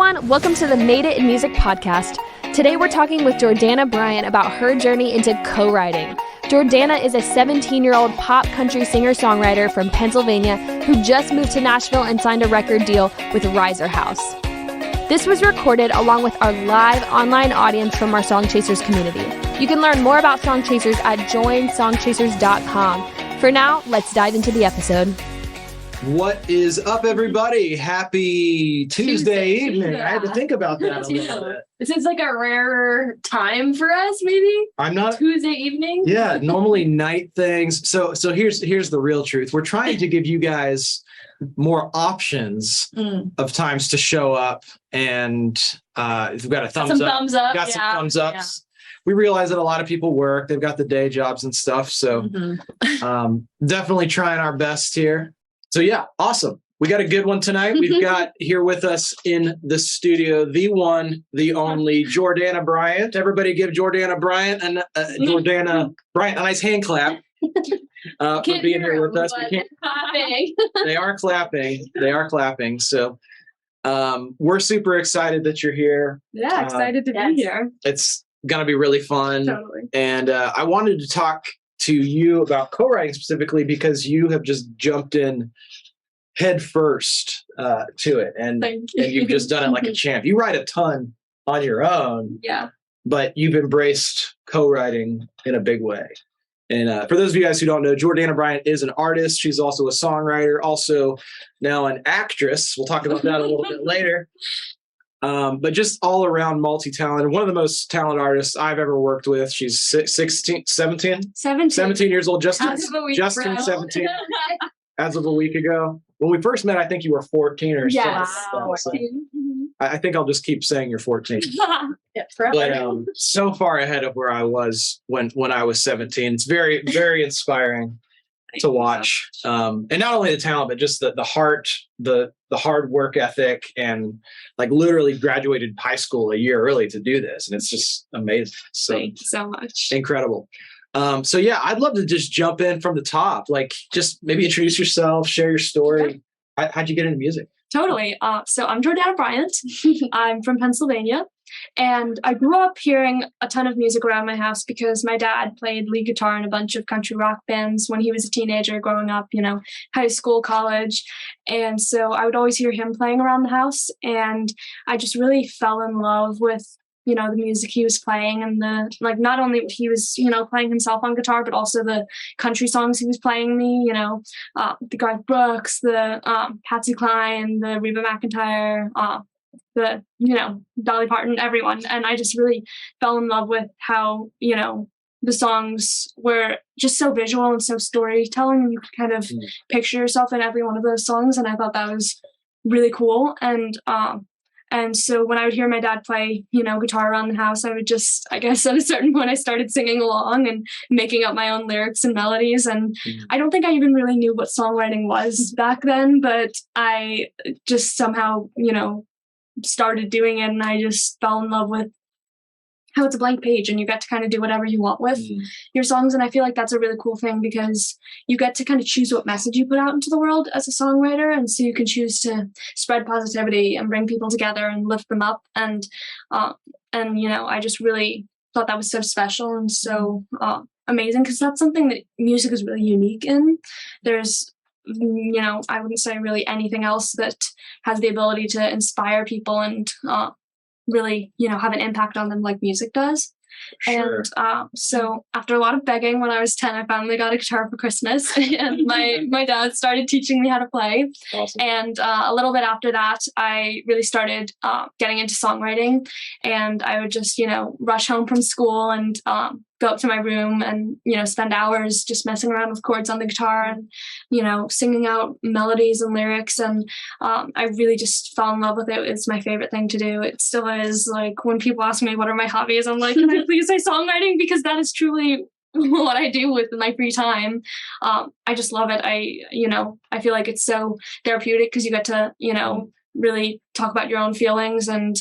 everyone. Welcome to the Made It in Music podcast. Today we're talking with Jordana Bryant about her journey into co-writing. Jordana is a 17-year-old pop country singer-songwriter from Pennsylvania who just moved to Nashville and signed a record deal with Riser House. This was recorded along with our live online audience from our Song Chasers community. You can learn more about Song Chasers at joinsongchasers.com. For now, let's dive into the episode. What is up, everybody? Happy Tuesday evening. Yeah. I had to think about that a little bit. This is like a rarer time for us, maybe. I'm not Tuesday evening. Yeah, normally night things. So here's the real truth. We're trying to give you guys more options of times to show up, and if you've got a thumbs up, got some thumbs ups. Yeah. We realize that a lot of people work. They've got the day jobs and stuff. So definitely trying our best here. So yeah, awesome. We got a good one tonight. We've got here with us in the studio, the one, the only Jordana Bryant. Everybody give Jordana Bryant and Jordana Bryant a nice hand clap for being here with us. They are clapping. They are clapping. So we're super excited that you're here. Yeah, excited to be here. It's going to be really fun. Totally. And I wanted to talk to you about co-writing specifically because you have just jumped in head first to it, and you've just done it like a champ. You write a ton on your own, but you've embraced co-writing in a big way. And for those of you guys who don't know, Jordana Bryant is an artist. She's also a songwriter, also now an actress. We'll talk about that a little bit later. But just all around multi-talented, one of the most talented artists I've ever worked with. She's 17 years old, just turned 17 as of a week ago. When we first met, I think you were 14 or something. Wow. So I think I'll just keep saying you're 14. But so far ahead of where I was when I was 17. It's very, very inspiring to watch. And not only the talent, but just the heart, the hard work ethic, and like literally graduated high school a year early to do this. And it's just amazing. So thank you so much. Incredible. So yeah, I'd love to just jump in from the top, like just maybe introduce yourself, share your story. Okay. How'd you get into music? Totally. So I'm Jordana Bryant. I'm from Pennsylvania. And I grew up hearing a ton of music around my house because my dad played lead guitar in a bunch of country rock bands when he was a teenager growing up, high school, college. And so I would always hear him playing around the house. And I just really fell in love with, the music he was playing, and not only he was, playing himself on guitar, but also the country songs he was playing me, the Garth Brooks, the Patsy Cline, the Reba McEntire, the Dolly Parton, everyone. And I just really fell in love with how the songs were just so visual and so storytelling, and you could kind of picture yourself in every one of those songs. And I thought that was really cool. And so when I would hear my dad play guitar around the house, I would just, I guess at a certain point I started singing along and making up my own lyrics and melodies. And I don't think I even really knew what songwriting was back then, but I just somehow started doing it, and I just fell in love with how it's a blank page and you get to kind of do whatever you want with your songs. And I feel like that's a really cool thing because you get to kind of choose what message you put out into the world as a songwriter. And so you can choose to spread positivity and bring people together and lift them up. And I just really thought that was so special and so amazing, because that's something that music is really unique in. There's I wouldn't say really anything else that has the ability to inspire people and really, have an impact on them like music does. Sure. And so after a lot of begging, when I was 10, I finally got a guitar for Christmas, and my dad started teaching me how to play. Awesome. And a little bit after that, I really started getting into songwriting, and I would just, rush home from school and go up to my room and, spend hours just messing around with chords on the guitar and, singing out melodies and lyrics. And I really just fell in love with it. It's my favorite thing to do. It still is. Like when people ask me, what are my hobbies? I'm like, can I please say songwriting? Because that is truly what I do with my free time. I just love it. I feel like it's so therapeutic because you get to, really talk about your own feelings and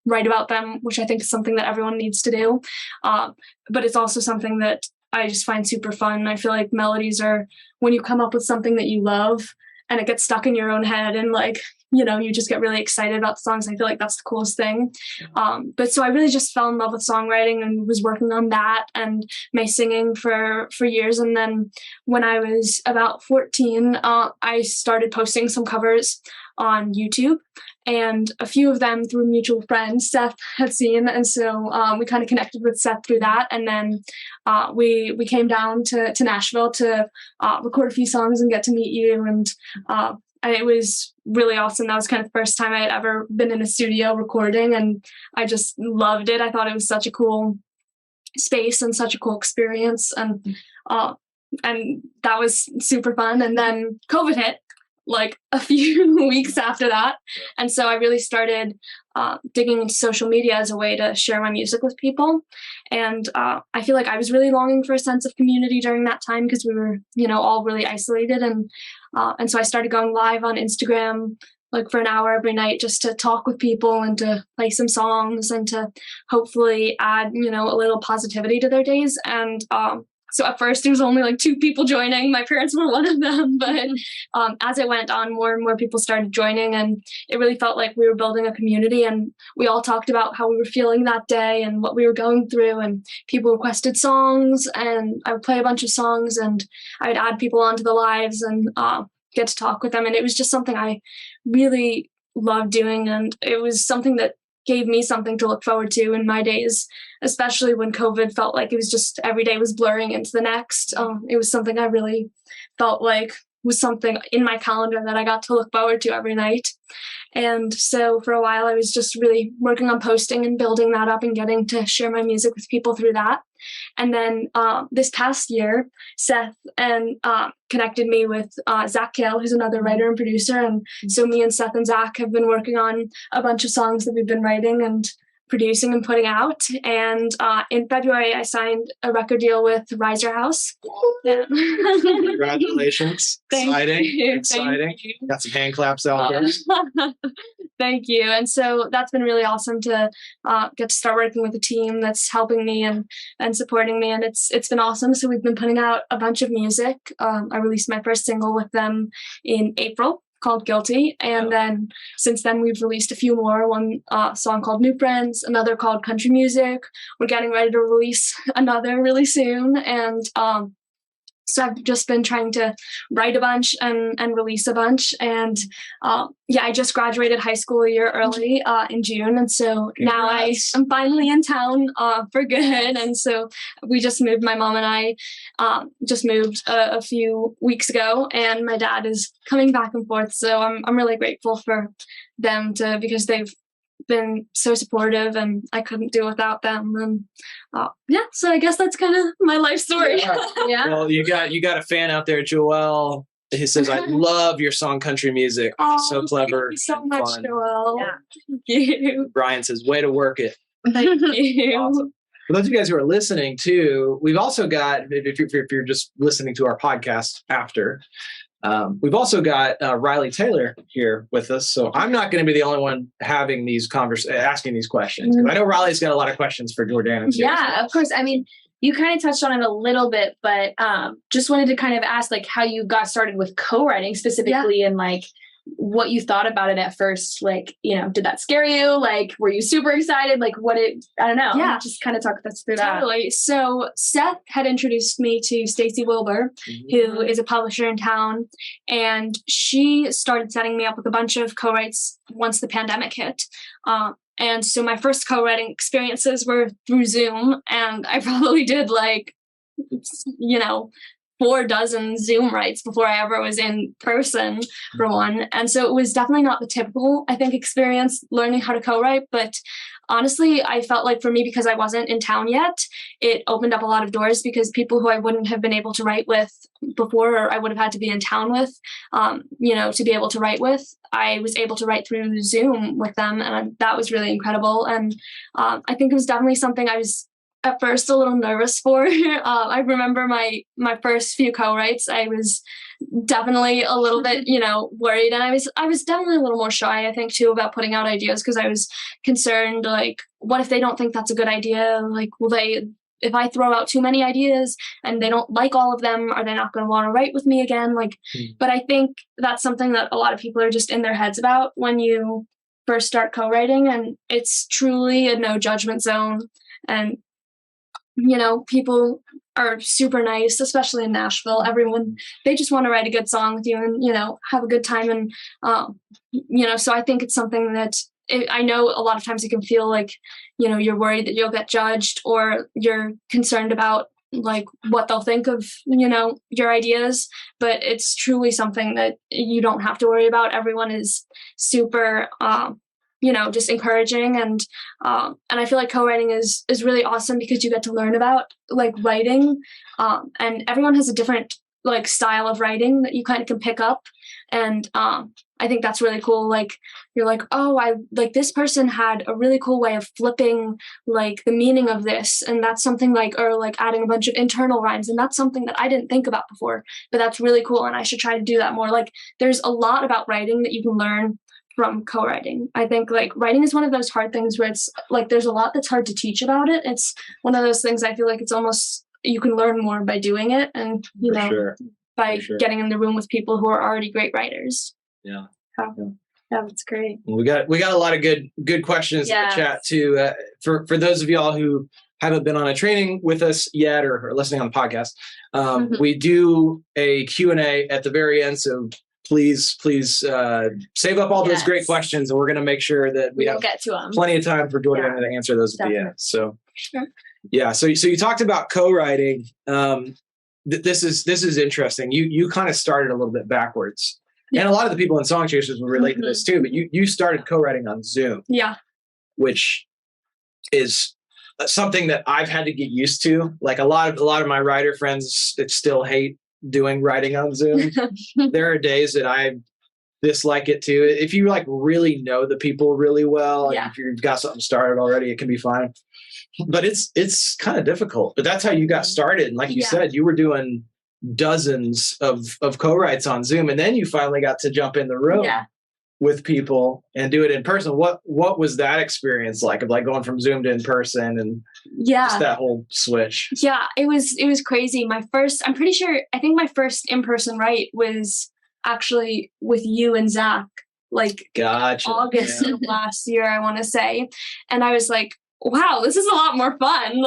write about them, which I think is something that everyone needs to do. But it's also something that I just find super fun. I feel like melodies are when you come up with something that you love and it gets stuck in your own head and like you just get really excited about the songs. I feel like that's the coolest thing. But so I really just fell in love with songwriting and was working on that and my singing for years. And then when I was about 14, I started posting some covers on YouTube, and a few of them through mutual friends Seth had seen. And so we kind of connected with Seth through that. And then we came down to Nashville to record a few songs and get to meet you. And it was really awesome. That was kind of the first time I had ever been in a studio recording, and I just loved it. I thought it was such a cool space and such a cool experience. And that was super fun. And then COVID hit like a few weeks after that. And so I really started digging into social media as a way to share my music with people. And I feel like I was really longing for a sense of community during that time because we were, all really isolated. And so I started going live on Instagram like for an hour every night just to talk with people and to play some songs and to hopefully add, a little positivity to their days. And so at first, there was only like 2 people joining. My parents were one of them. But as it went on, more and more people started joining. And it really felt like we were building a community. And we all talked about how we were feeling that day and what we were going through. And people requested songs. And I would play a bunch of songs. And I would add people onto the lives and get to talk with them. And it was just something I really loved doing. And it was something that gave me something to look forward to in my days, especially when COVID felt like it was just every day was blurring into the next. It was something I really felt like was something in my calendar that I got to look forward to every night. And so for a while, I was just really working on posting and building that up and getting to share my music with people through that. And then this past year, Seth and connected me with Zach Kale, who's another writer and producer. And so me and Seth and Zach have been working on a bunch of songs that we've been writing and producing and putting out. And in February, I signed a record deal with Riser House. Yeah. Congratulations. Exciting. Thank you. Got some hand claps out there. Thank you. And so that's been really awesome to get to start working with a team that's helping me and supporting me. And it's been awesome. So we've been putting out a bunch of music. I released my first single with them in April, called Guilty. And then since then, we've released a few more. One song called New Friends, another called Country Music. We're getting ready to release another really soon. And so I've just been trying to write a bunch and release a bunch. And I just graduated high school a year early in June. And so now I am finally in town for good. And so we just moved, my mom and I just moved a few weeks ago, and my dad is coming back and forth. So I'm really grateful for them because they've been so supportive, and I couldn't do without them. And so I guess that's kind of my life story. Yeah. Well, you got a fan out there, Joelle. He says, "I love your song, Country Music. So clever, thank you so much, fun." Joelle. Yeah. Thank you. Brian says, "Way to work it." Thank you. Awesome. For those of you guys who are listening too, we've also got, if you're just listening to our podcast after, we've also got Riley Taylor here with us. So I'm not going to be the only one having these asking these questions. I know Riley's got a lot of questions for Jordana. Yeah, of course. I mean, you kind of touched on it a little bit, but just wanted to kind of ask like how you got started with co-writing specifically, and like what you thought about it at first. Like, did that scare you? Like, were you super excited? Like I don't know. Yeah. Just kind of talk us through that. Totally. So Seth had introduced me to Stacy Wilbur, who is a publisher in town. And she started setting me up with a bunch of co-writes once the pandemic hit. And so my first co-writing experiences were through Zoom. And I probably did 4 dozen Zoom writes before I ever was in person for one. And so it was definitely not the typical, I think, experience learning how to co-write. But honestly, I felt like for me, because I wasn't in town yet, it opened up a lot of doors, because people who I wouldn't have been able to write with before, or I would have had to be in town with, to be able to write with, I was able to write through Zoom with them. And that was really incredible. And I think it was definitely something I was at first a little nervous for. I remember my first few co-writes, I was definitely a little bit, worried. And I was definitely a little more shy, I think, too, about putting out ideas, because I was concerned, like, what if they don't think that's a good idea? Like, will they if I throw out too many ideas and they don't like all of them, are they not going to want to write with me again? Like, but I think that's something that a lot of people are just in their heads about when you first start co-writing, and it's truly a no judgment zone. And, you know, people are super nice, especially in Nashville. Everyone, they just want to write a good song with you and, you know, have a good time. And, you know, so I think it's something that I know a lot of times it can feel like, you know, you're worried that you'll get judged, or you're concerned about like what they'll think of, you know, your ideas, but it's truly something that you don't have to worry about. Everyone is super, you know, just encouraging. And I feel like co-writing is really awesome because you get to learn about like writing, and everyone has a different like style of writing that you kind of can pick up. And I think that's really cool. Like, you're like, oh, I like this person had a really cool way of flipping like the meaning of this. And that's something like, or like adding a bunch of internal rhymes. And that's something that I didn't think about before, but that's really cool. And I should try to do that more. Like, there's a lot about writing that you can learn from co-writing. I think like writing is one of those hard things where it's like, there's a lot that's hard to teach about it. It's one of those things I feel like it's almost, you can learn more by doing it. And, you know, by getting in the room with people who are already great writers. Yeah. Yeah, that's great. We got a lot of good questions in the chat too. For those of y'all who haven't been on a training with us yet, or are listening on the podcast, we do a Q&A at the very end. So please save up all those great questions, and we're going to make sure that we have get to them. Plenty of time for Jordana to answer those at the end. So yeah, so you talked about co-writing. This is interesting. You kind of started a little bit backwards. And a lot of the people in Song Chasers will relate to this too, but you started co-writing on Zoom. Yeah. Which is something that I've had to get used to. Like a lot of my writer friends that still hate doing writing on Zoom. There are days that I dislike it too. If you like really know the people really well, and if you've got something started already, it can be fine. But it's kind of difficult. But that's how you got started. And like you said, you were doing dozens of co-writes on Zoom, and then you finally got to jump in the room with people and do it in person. What was that experience like, of like going from Zoom to in person, and just that whole switch? Yeah, it was crazy. I think my first in-person write was actually with you and Zach, like August of last year, I want to say. And I was like, wow, this is a lot more fun.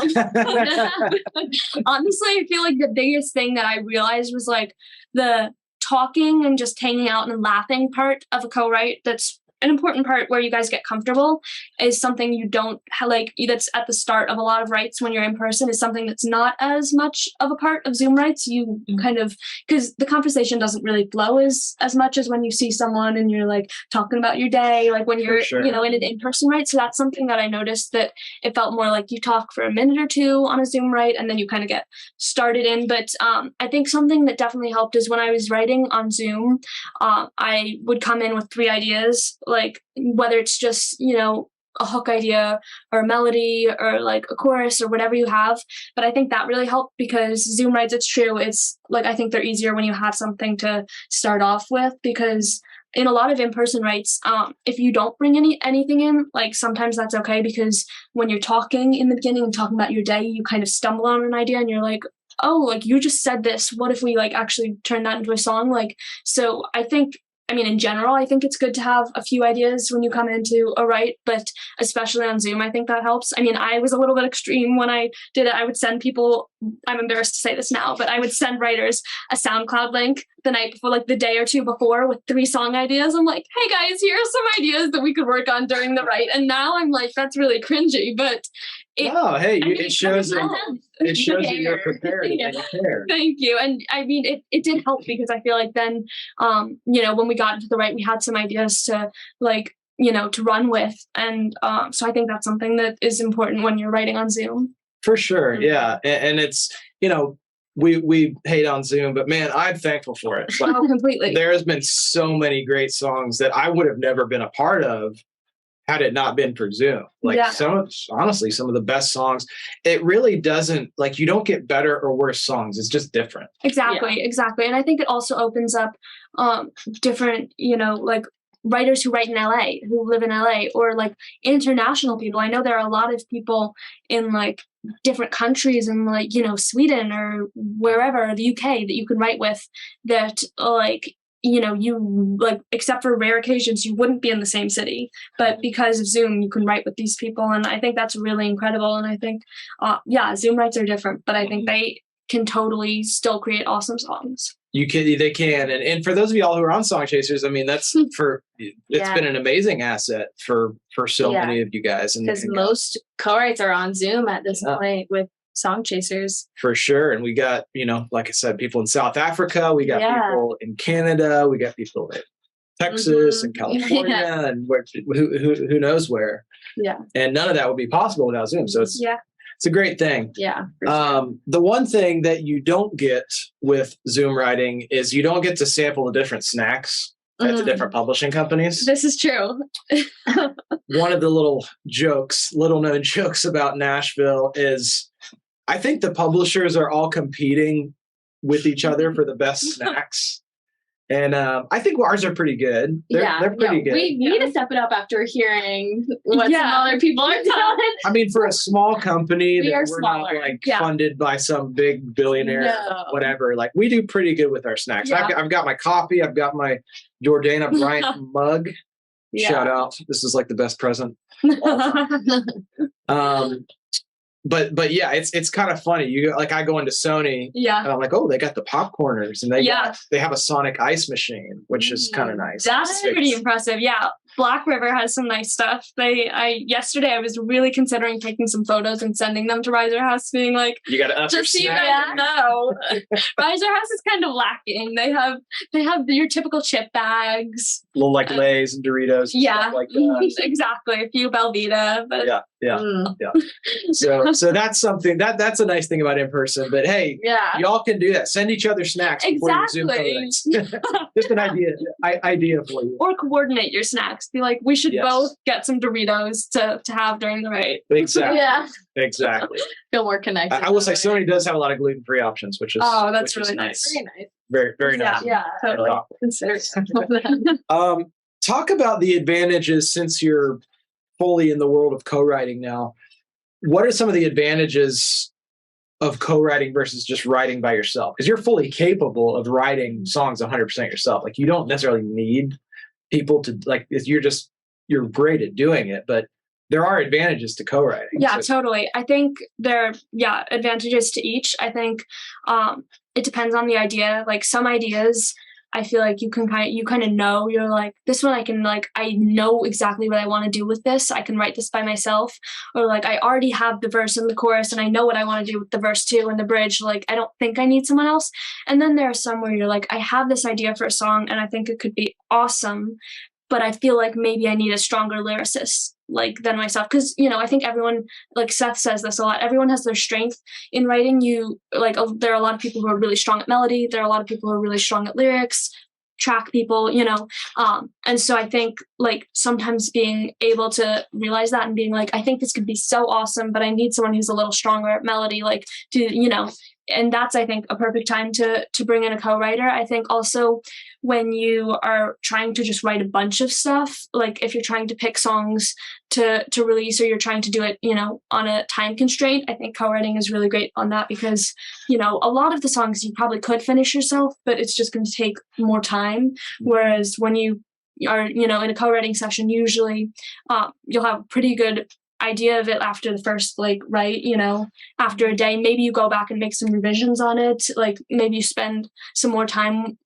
Honestly, I feel like the biggest thing that I realized was like the talking and just hanging out and laughing part of a co-write. That's an important part where you guys get comfortable, is something you don't like, that's at the start of a lot of writes when you're in person, is something that's not as much of a part of Zoom writes. You kind of, because the conversation doesn't really flow as much as when you see someone and you're like talking about your day, like when you're, you know, in an in-person write. So that's something that I noticed, that it felt more like you talk for a minute or two on a Zoom write and then you kind of get started in. But I think something that definitely helped is when I was writing on Zoom, I would come in with 3 ideas, like whether it's just, you know, a hook idea or a melody or like a chorus or whatever you have. But I think that really helped, because Zoom writes, it's true, it's like, I think they're easier when you have something to start off with, because in a lot of in-person writes, if you don't bring anything in, like sometimes that's okay, because when you're talking in the beginning and talking about your day, you kind of stumble on an idea and you're like, oh, like you just said this, what if we like actually turn that into a song? Like, so I think, I mean, in general, I think it's good to have a few ideas when you come into a write, but especially on Zoom, I think that helps. I mean, I was a little bit extreme when I did it. I would send people, I'm embarrassed to say this now, but I would send writers a SoundCloud link the night before, like the day or two before, with 3 song ideas. I'm like, hey guys, here are some ideas that we could work on during the write. And now I'm like, that's really cringy, but it shows that you're prepared. Thank you. And I mean, it did help, because I feel like then, you know, when we got into the write, we had some ideas to like, you know, to run with. And so I think that's something that is important when you're writing on Zoom. For sure. Yeah. And it's, you know, we hate on Zoom, but man, I'm thankful for it. Like, completely. There has been so many great songs that I would have never been a part of had it not been for Zoom. Like honestly, some of the best songs, it really doesn't, like, you don't get better or worse songs. It's just different. Exactly. And I think it also opens up different, you know, like writers who write in LA, who live in LA, or like international people. I know there are a lot of people in like different countries and like, Sweden or wherever, the UK, that you can write with, that like, you like, except for rare occasions, you wouldn't be in the same city, but because of Zoom, you can write with these people. And I think that's really incredible. And I think, Zoom writes are different, but I think they can totally still create awesome songs. They can. And for those of y'all who are on Song Chasers, I mean, it's been an amazing asset for so many of you guys. Because most co-writes are on Zoom at this point with Song Chasers. For sure. And we got, like I said, people in South Africa, we got people in Canada, we got people in Texas and California and who knows where. Yeah. And none of that would be possible without Zoom. So it's a great thing. Yeah. Sure. The one thing that you don't get with Zoom writing is you don't get to sample the different snacks at the different publishing companies. This is true. One of the little known jokes about Nashville is I think the publishers are all competing with each other for the best snacks. And I think ours are pretty good. They're pretty good. We need to step it up after hearing what some other people are telling. I mean, for a small company, we're smaller. Not funded by some big billionaire, whatever. Like we do pretty good with our snacks. Yeah. I've got my coffee. I've got my Jordana Bryant mug. Yeah. Shout out! This is like the best present. But yeah, it's kind of funny. I go into Sony, and I'm like, oh, they got the popcorners, and they have a Sonic ice machine, which is kind of nice. That's pretty impressive. Yeah, Black River has some nice stuff. Yesterday I was really considering taking some photos and sending them to Riser House, being like, you got to up just so you guys know, Riser House is kind of lacking. They have your typical chip bags, little like Lay's and Doritos, and stuff like that. Exactly, a few Belvita, but yeah. So that's something that's a nice thing about in person. But hey, y'all can do that. Send each other snacks. Exactly. Just an idea for you. Or coordinate your snacks. Be like, we should both get some Doritos to have during the write. Exactly. Exactly. Feel more connected. I will say Sony does have a lot of gluten-free options, which is that's really nice. Very nice. Very, very nice. Yeah, totally. Consider some of that. Talk about the advantages since you're fully in the world of co-writing now. What are some of the advantages of co-writing versus just writing by yourself? Because you're fully capable of writing songs 100% yourself. Like you don't necessarily need people to you're great at doing it, but there are advantages to co-writing. Yeah, totally. I think there are advantages to each. I think it depends on the idea. Like some ideas, I feel like you kind of know, you're like, this one I know exactly what I want to do with this. I can write this by myself. Or like, I already have the verse and the chorus and I know what I want to do with the verse too and the bridge. Like, I don't think I need someone else. And then there are some where you're like, I have this idea for a song and I think it could be awesome, but I feel like maybe I need a stronger lyricist than myself. Because, I think everyone, like Seth says this a lot, everyone has their strength in writing. There are a lot of people who are really strong at melody. There are a lot of people who are really strong at lyrics, track people, and so I think sometimes being able to realize that and being like, I think this could be so awesome, but I need someone who's a little stronger at melody, and that's, I think, a perfect time to bring in a co-writer. I think also when you are trying to just write a bunch of stuff, like if you're trying to pick songs to release or you're trying to do it, on a time constraint, I think co-writing is really great on that because, a lot of the songs you probably could finish yourself, but it's just going to take more time. Whereas when you are, in a co-writing session, usually you'll have a pretty good idea of it after the first write, after a day. Maybe you go back and make some revisions on it, maybe you spend some more time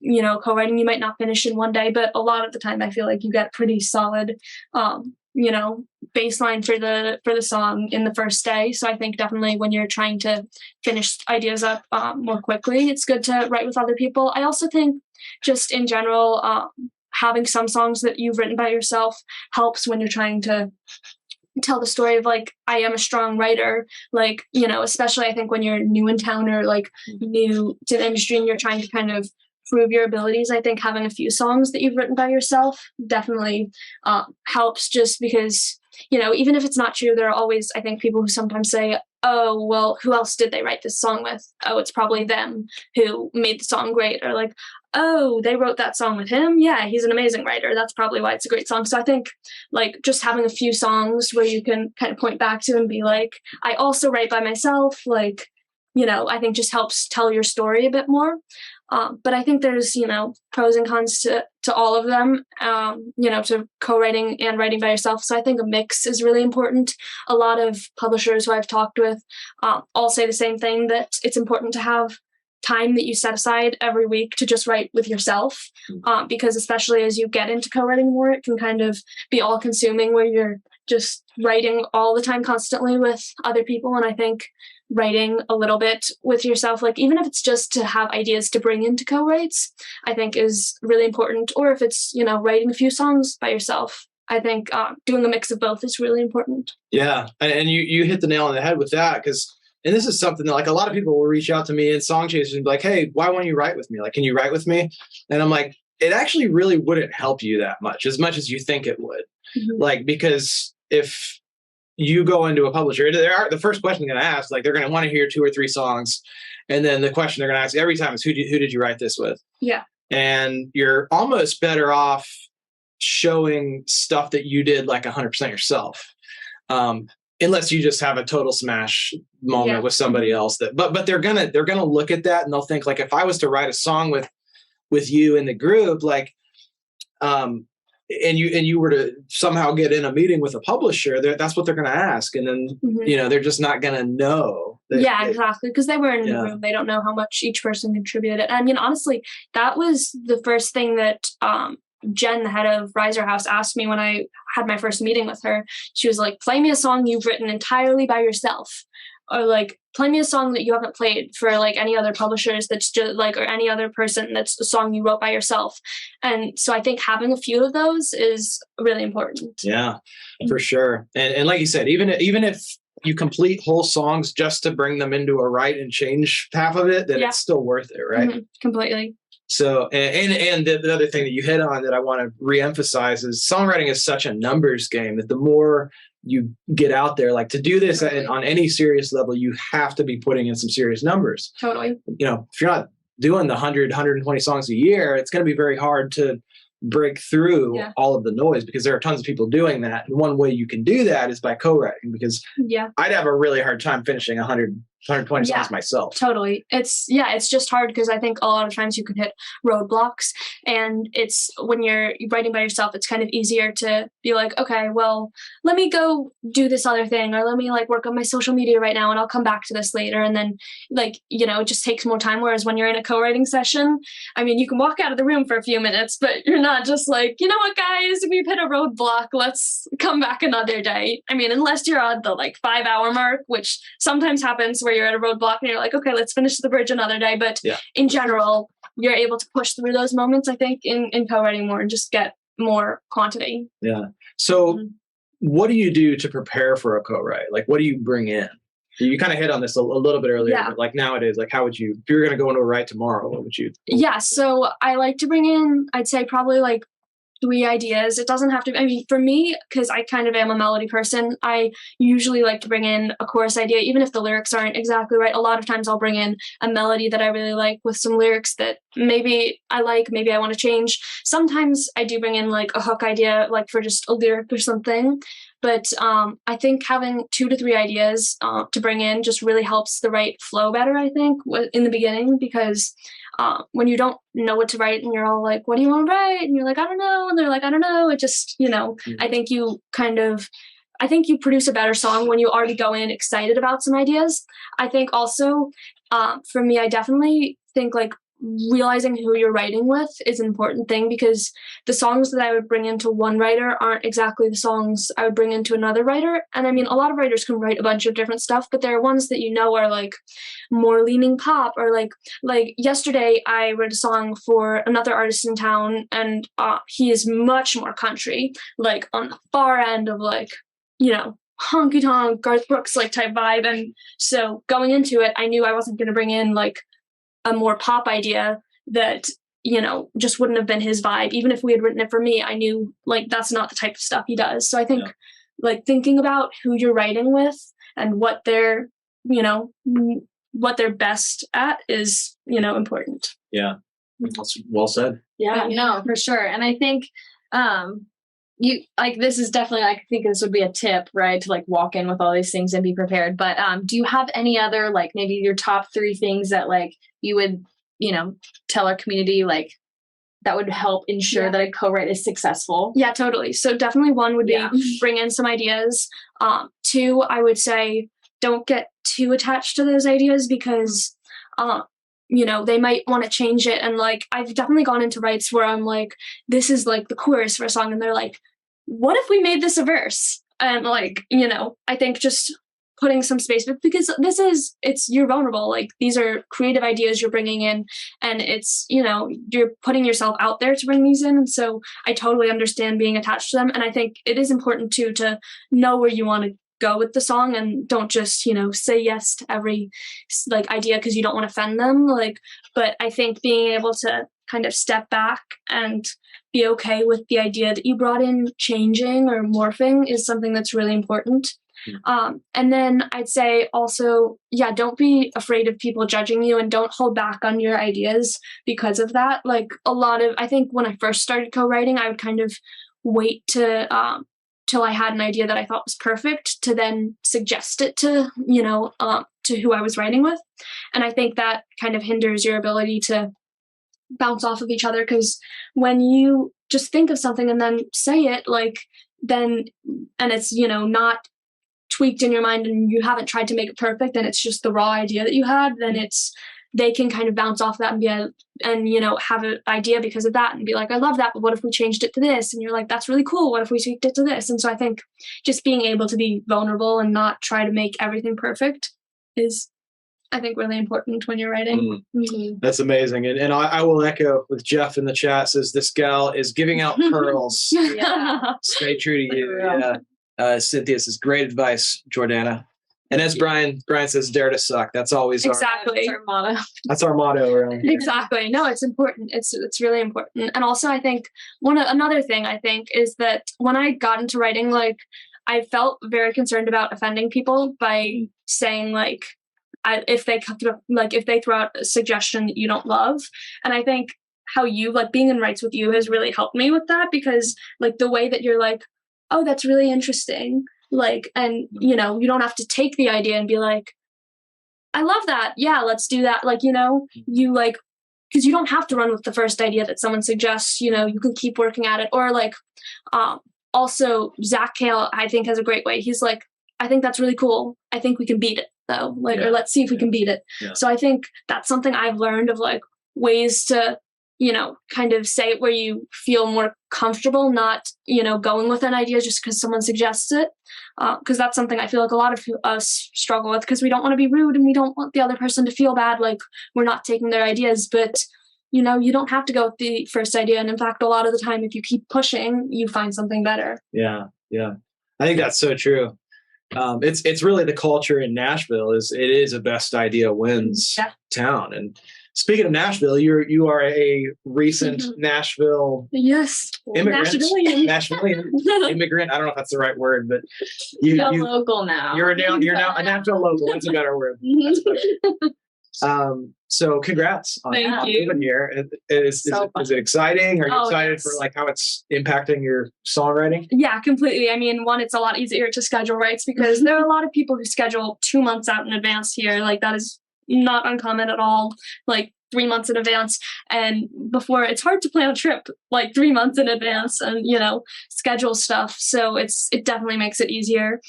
co-writing. You might not finish in one day, but a lot of the time I feel like you get pretty solid baseline for the song in the first day. So I think definitely when you're trying to finish ideas up more quickly, it's good to write with other people. I also think just in general, having some songs that you've written by yourself helps when you're trying to tell the story of I am a strong writer, especially I think when you're new in town or new to the industry and you're trying to kind of prove your abilities. I think having a few songs that you've written by yourself definitely helps, just because, even if it's not true, there are always, I think, people who sometimes say, oh, well, who else did they write this song with? Oh, it's probably them who made the song great. Or oh, they wrote that song with him. Yeah, he's an amazing writer. That's probably why it's a great song. So I think like just having a few songs where you can kind of point back to and be like, I also write by myself, like, I think just helps tell your story a bit more. But I think there's, pros and cons to all of them, to co-writing and writing by yourself. So I think a mix is really important. A lot of publishers who I've talked with all say the same thing, that it's important to have time that you set aside every week to just write with yourself, because especially as you get into co-writing more, it can kind of be all consuming where you're just writing all the time constantly with other people. And I think writing a little bit with yourself, like even if it's just to have ideas to bring into co-writes, I think is really important. Or if it's, writing a few songs by yourself, I think doing a mix of both is really important. Yeah. And you hit the nail on the head with that, and this is something that like a lot of people will reach out to me in Song Chasers and be like, hey, why won't you write with me? Like, can you write with me? And I'm like, it actually really wouldn't help you that much as you think it would. Mm-hmm. Like, because if you go into a publisher, the first question they're going to ask, like they're going to want to hear 2 or 3 songs. And then the question they're going to ask every time is, who did you write this with? Yeah. And you're almost better off showing stuff that you did like 100% yourself. Unless you just have a total smash moment with somebody else but they're gonna look at that and they'll think like, if I was to write a song with you in the group, like, and you were to somehow get in a meeting with a publisher, that's what they're going to ask. And then, they're just not going to know. Exactly. Because they were in the room. They don't know how much each person contributed. I mean, honestly, that was the first thing that, Jen, the head of Riser House, asked me when I had my first meeting with her. She was like, play me a song you've written entirely by yourself, or like play me a song that you haven't played for like any other publishers that's just like, or any other person that's a song you wrote by yourself. And so I think having a few of those is really important. Yeah, for sure. And like you said, even if you complete whole songs just to bring them into a write and change half of it, then it's still worth it, right? Mm-hmm. Completely. So, and the other thing that you hit on that I want to reemphasize is songwriting is such a numbers game that the more you get out there, like to do this on any serious level, you have to be putting in some serious numbers. Totally. If you're not doing the 100, 120 songs a year, it's going to be very hard to break through all of the noise, because there are tons of people doing that. And one way you can do that is by co-writing, because I'd have a really hard time finishing 120 songs myself. Totally. It's just hard because I think a lot of times you can hit roadblocks, and it's when you're writing by yourself, it's kind of easier to be like, okay, well, let me go do this other thing, or let me like work on my social media right now and I'll come back to this later. And then it just takes more time. Whereas when you're in a co-writing session, I mean, you can walk out of the room for a few minutes, but you're not just like, you know what, guys, we've hit a roadblock, let's come back another day. I mean, unless you're on the 5-hour mark, which sometimes happens where you're at a roadblock and you're like, okay, let's finish the bridge another day. But in general, you're able to push through those moments, I think, in co-writing more and just get more quantity. Yeah. So what do you do to prepare for a co-write? Like, what do you bring in? You kind of hit on this a little bit earlier, but like nowadays, like how would you, if you were going to go into a write tomorrow, what would you? Yeah. So I like to bring in, I'd say probably 3 ideas. It doesn't have to be, I mean, for me, because I kind of am a melody person, I usually like to bring in a chorus idea, even if the lyrics aren't exactly right. A lot of times I'll bring in a melody that I really like with some lyrics that maybe I like, maybe I want to change. Sometimes I do bring in a hook idea, for just a lyric or something. But I think having 2 to 3 ideas to bring in just really helps the write flow better, I think, in the beginning, because when you don't know what to write and you're all like, what do you want to write? And you're like, I don't know. And they're like, I don't know. It just, I think you produce a better song when you already go in excited about some ideas. I think also, for me, I definitely think realizing who you're writing with is an important thing, because the songs that I would bring into one writer aren't exactly the songs I would bring into another writer. And I mean, a lot of writers can write a bunch of different stuff, but there are ones that are more leaning pop, or like yesterday I wrote a song for another artist in town, and he is much more country, on the far end of honky tonk Garth Brooks type vibe. And so going into it, I knew I wasn't going to bring in a more pop idea that just wouldn't have been his vibe. Even if we had written it for me, I knew that's not the type of stuff he does. So I think thinking about who you're writing with and what they're best at is important. Yeah. That's well said. Yeah, no, for sure. And I think you like this is definitely I think this would be a tip, right? To like walk in with all these things and be prepared. But do you have any other like maybe your top 3 things that like you would, tell our community like that would help ensure that a co-write is successful? Yeah, totally. So definitely one would be bring in some ideas. 2, I would say don't get too attached to those ideas because they might want to change it. And like, I've definitely gone into writes where I'm like, this is like the chorus for a song. And they're like, what if we made this a verse? And like, I think just putting some space, but because you're vulnerable. Like these are creative ideas you're bringing in and it's, you're putting yourself out there to bring these in. And so I totally understand being attached to them. And I think it is important too, to know where you want to go with the song and don't just, say yes to every like idea because you don't want to offend them. Like, but I think being able to kind of step back and be okay with the idea that you brought in changing or morphing is something that's really important. And then I'd say also, don't be afraid of people judging you and don't hold back on your ideas because of that. Like I think when I first started co-writing, I would kind of wait to till I had an idea that I thought was perfect to then suggest it to, to who I was writing with. And I think that kind of hinders your ability to bounce off of each other because when you just think of something and then say it, and it's, not tweaked in your mind and you haven't tried to make it perfect and it's just the raw idea that you had, then they can kind of bounce off that and have an idea because of that and be like, I love that, but what if we changed it to this? And you're like, that's really cool. What if we tweaked it to this? And so I think just being able to be vulnerable and not try to make everything perfect is, I think, really important when you're writing. That's amazing. And I will echo with Jeff in the chat says this gal is giving out pearls. Stay true to you. Yeah. Cynthia says, great advice, Jordana. And as Brian says, dare to suck. That's always exactly our motto. That's our motto around here. Exactly. No, it's important. It's really important. And also, I think another thing I think is that when I got into writing, I felt very concerned about offending people by saying if they throw out a suggestion that you don't love. And I think how you being in Writes with You has really helped me with that because the way that you're oh, that's really interesting. And you don't have to take the idea and be like, I love that. Yeah, let's do that. You because you don't have to run with the first idea that someone suggests, you can keep working at it. Or also Zach Kale, I think, has a great way. He's I think that's really cool. I think we can beat it though. Or let's see if we can beat it. Yeah. So I think that's something I've learned of ways to, kind of say it where you feel more comfortable, not, going with an idea just because someone suggests it. Because that's something I feel a lot of us struggle with because we don't want to be rude and we don't want the other person to feel bad, we're not taking their ideas. But, you don't have to go with the first idea. And in fact, a lot of the time, if you keep pushing, you find something better. Yeah. Yeah. I think that's so true. It's really the culture in Nashville it is a best idea wins town. And speaking of Nashville, you are a recent Nashville immigrant. Nashvilleian immigrant. I don't know if that's the right word, but you're local now. You're now a Nashville local. That's a better word. So congrats on moving here. Is it exciting? Are you excited for how it's impacting your songwriting? Yeah, completely. I mean, one, it's a lot easier to schedule writes because there are a lot of people who schedule 2 months out in advance here. That is not uncommon at all. 3 months in advance. And before, it's hard to plan a trip 3 months in advance and, schedule stuff. So it definitely makes it easier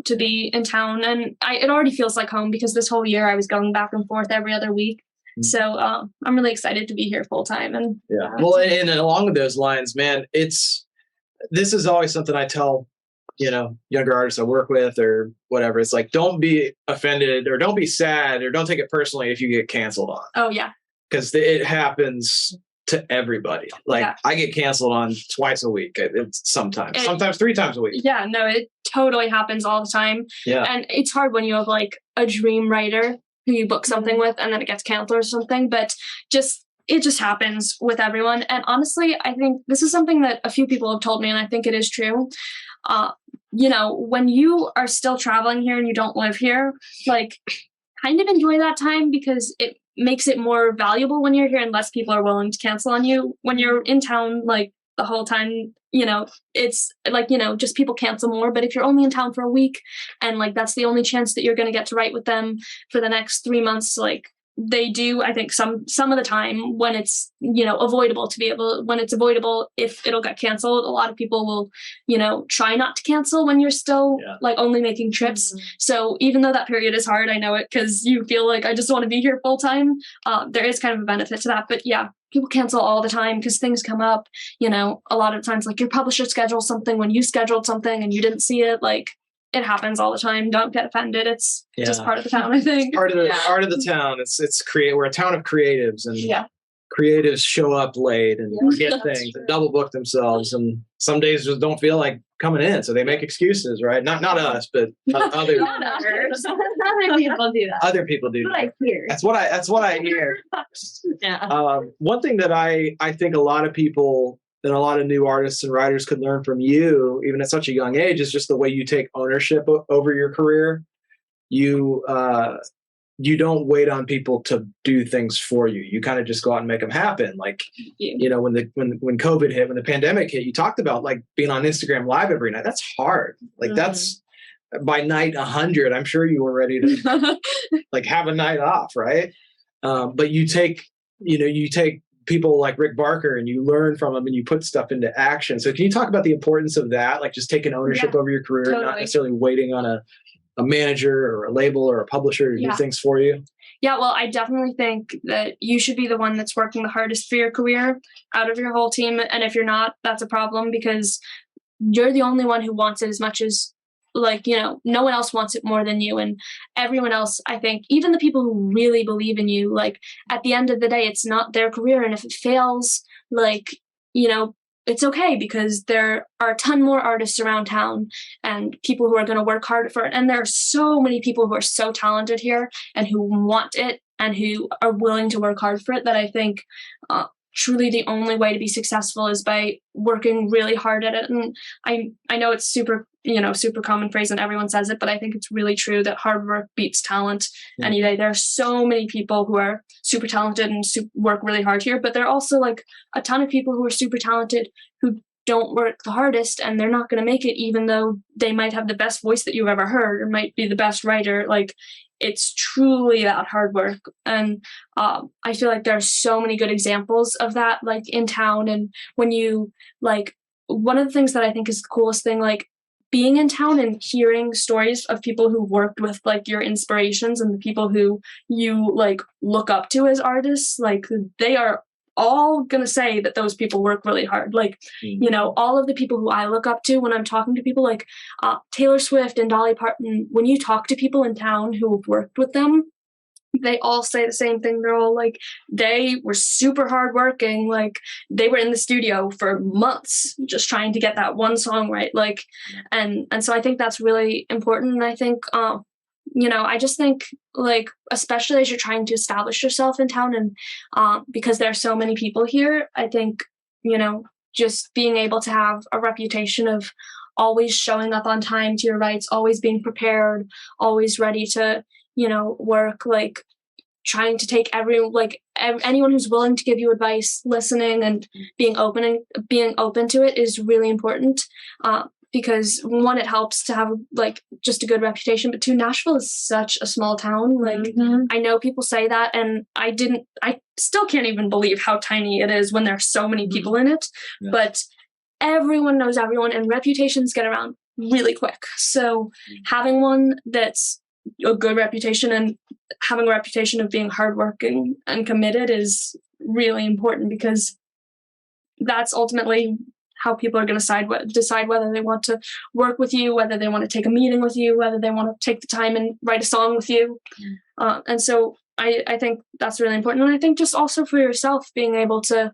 to be in town. And it already feels like home because this whole year I was going back and forth every other week. So I'm really excited to be here full time. And well, and along with those lines, man, this is always something I tell, younger artists I work with or whatever. It's don't be offended or don't be sad or don't take it personally if you get canceled on. Oh yeah. Because it happens to everybody. I get canceled on twice a week. It's sometimes 3 times a week. Yeah, no, it totally happens all the time. Yeah. And it's hard when you have a dream writer who you book something with and then it gets canceled or something. But it just happens with everyone. And honestly, I think this is something that a few people have told me, and I think it is true. When you are still traveling here and you don't live here, kind of enjoy that time because it makes it more valuable when you're here, and less people are willing to cancel on you. When you're in town, like the whole time, it's like, just people cancel more. But if you're only in town for a week and like that's the only chance that you're going to get to write with them for the next 3 months, like they do, I think some of the time when it's, avoidable when it's avoidable, if it'll get canceled, a lot of people will, try not to cancel when you're still like only making trips. Mm-hmm. So even though that period is hard, I know it, because you feel like I just want to be here full time. There is kind of a benefit to that, but yeah, people cancel all the time because things come up, a lot of times, like your publisher schedules something when you scheduled something and you didn't see it. Like, it happens all the time. Don't get offended. It's just part of the town, I think. Part of the town. We're a town of creatives, and creatives show up late and forget things and double book themselves, and some days just don't feel like coming in, so they make excuses, right? Not us, but other other people do that. Other people do. That's what I hear. That's what I hear. Yeah. One thing that I think a lot of people and a lot of new artists and writers could learn from you, even at such a young age, is just the way you take ownership over your career. You don't wait on people to do things for you. You kind of just go out and make them happen. Like, when COVID hit, when the pandemic hit, you talked about like being on Instagram Live every night. That's hard. Like that's by night 100. I'm sure you were ready to like have a night off, right? But you take people like Rick Barker and you learn from them and you put stuff into action. So can you talk about the importance of that? Like just taking ownership over your career, not necessarily waiting on a manager or a label or a publisher to do things for you? Yeah, well, I definitely think that you should be the one that's working the hardest for your career out of your whole team. And if you're not, that's a problem, because you're the only one who wants it as much as, like, no one else wants it more than you. And everyone else, I think, even the people who really believe in you, like at the end of the day, it's not their career. And if it fails, like, it's okay, because there are a ton more artists around town and people who are going to work hard for it. And there are so many people who are so talented here and who want it and who are willing to work hard for it, that I think truly the only way to be successful is by working really hard at it. And I know it's super common phrase and everyone says it, but I think it's really true that hard work beats talent any day. There are so many people who are super talented and work really hard here, but there are also like a ton of people who are super talented who don't work the hardest, and they're not going to make it, even though they might have the best voice that you've ever heard or might be the best writer. Like, it's truly that hard work. And I feel like there are so many good examples of that, like in town. And when you, like, one of the things that I think is the coolest thing, like being in town and hearing stories of people who worked with like your inspirations and the people who you like look up to as artists, like they are all going to say that those people work really hard. Like, all of the people who I look up to when I'm talking to people, like Taylor Swift and Dolly Parton, when you talk to people in town who have worked with them, they all say the same thing. They're all like, they were super hardworking. Like, they were in the studio for months just trying to get that one song right. Like, and so I think that's really important. And I think, I just think, like, especially as you're trying to establish yourself in town, and because there are so many people here, I think, just being able to have a reputation of always showing up on time to your rights, always being prepared, always ready to, work, like trying to take anyone who's willing to give you advice, listening and being open to it is really important. Because one, it helps to have like just a good reputation, but two, Nashville is such a small town. Like, I know people say that, and I still can't even believe how tiny it is when there are so many people in it, but everyone knows everyone and reputations get around really quick. So having one that's a good reputation and having a reputation of being hardworking and committed is really important, because that's ultimately how people are going to decide whether they want to work with you, whether they want to take a meeting with you, whether they want to take the time and write a song with you. And so I think that's really important. And I think just also for yourself, being able to,